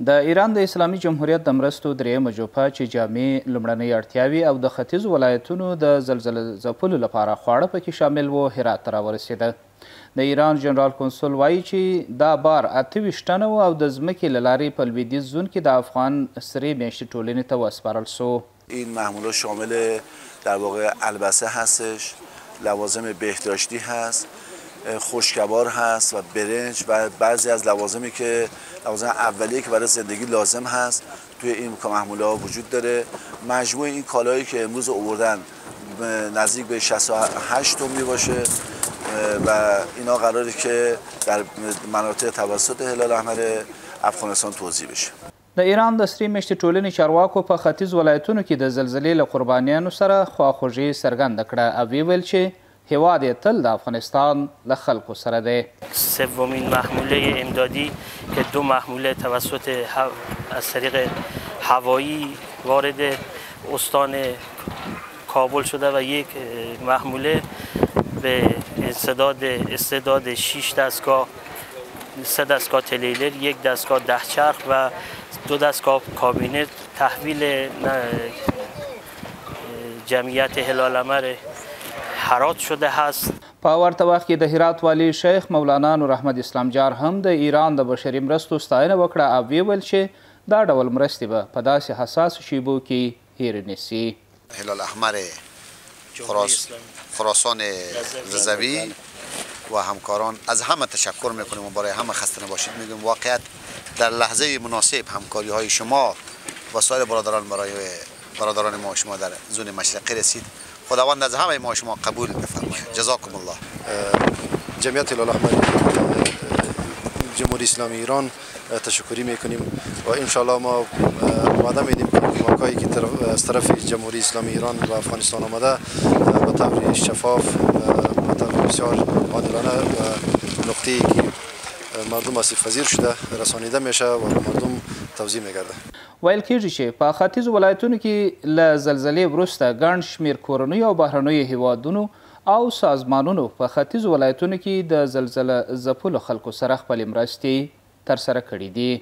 د ایران د اسلامي جمهوریت د مرستو درېیمه جوپه چې جامع لومړنۍ اړتیاوې او د ختیځو ولایتونو د زلزله ځپلو لپاره خواړه پکې شامل و هرات ته راورسېده. د ایران جنرال کنسول وایي چې دا بار 28 ټنه و او د ځمکې له لارې په لویدیځ زون کې د افغان سرې میاشتې ټولنې ته وسپارل سو. این محموله شامل در واقع البسه هستش، لوازم بهداشتی هست، خشکبار هست و برنج و بعضی از لوازمی که لوازم اولیه که برای زندگی لازم هست توی این محموله ها وجود داره. مجموع این کالایی که امروز آوردن نزدیک به 68 تن می باشه و اینا قراره که در مناطق توسط هلال احمر افغانستان توزیع بشه. د ایران د سرې میاشتې ټولنې چارواکو په ختیځ ولایتونو کې د زلزلې له قربانیانو سره خواخوږي څرګنده کړه او ویل چې هیواد یې تل د افغانستان له خلکو سره دی. سومین محموله امدادی که 2 محموله توسط از طریق هوایی وارد استان کابل شده و 1 محموله به استعداد 6 دستگاه 3 دستگاه تلیلر، 1 دستگاه 10 چرخ و 2 دستگاه کابینه تحویل جمعیت هلال احمر هرات شده هست. په ورته وخت کې د هرات والی شیخ مولانا نور احمد اسلام جار هم د ایران د بشري مرستو ستاینه وکړه او ویل چې دا ډول مرستې به په داسې حساسو شیبو کې هیر نسی. هلال احمر خراسان رضوی و همکاران از همه تشکر میکنیم و برای همه خسته نباشید میگیم. واقعیت در لحظه مناسب همکاری های شما و سایر برادران ما شما در زون مشرقی رسید. خداوند از همه ما شما قبول بفرماید. جزاکم الله. جمعیت هلال احمر جمهوری اسلامی ایران تشکری میکنیم و انشالله ما وعده میدیم که کمکایی که از طرف جمهوری اسلامی ایران و افغانستان آمده به طور شفاف به طور بسیار عادلانه و نقطه‌ای که مردم آسیب پذیر شده رسانیده میشه و مردم توزیع میگرده. ویل کېږي چې په ختیځو ولایتونو کې له زلزلې وروسته ګڼ شمېر کورنیو او بهرنیو هیوادونو او سازمانونو په ختیځو ولایتونو کې د زلزله ځپلو خلکو سره خپلې مرستې ترسره کړي دي.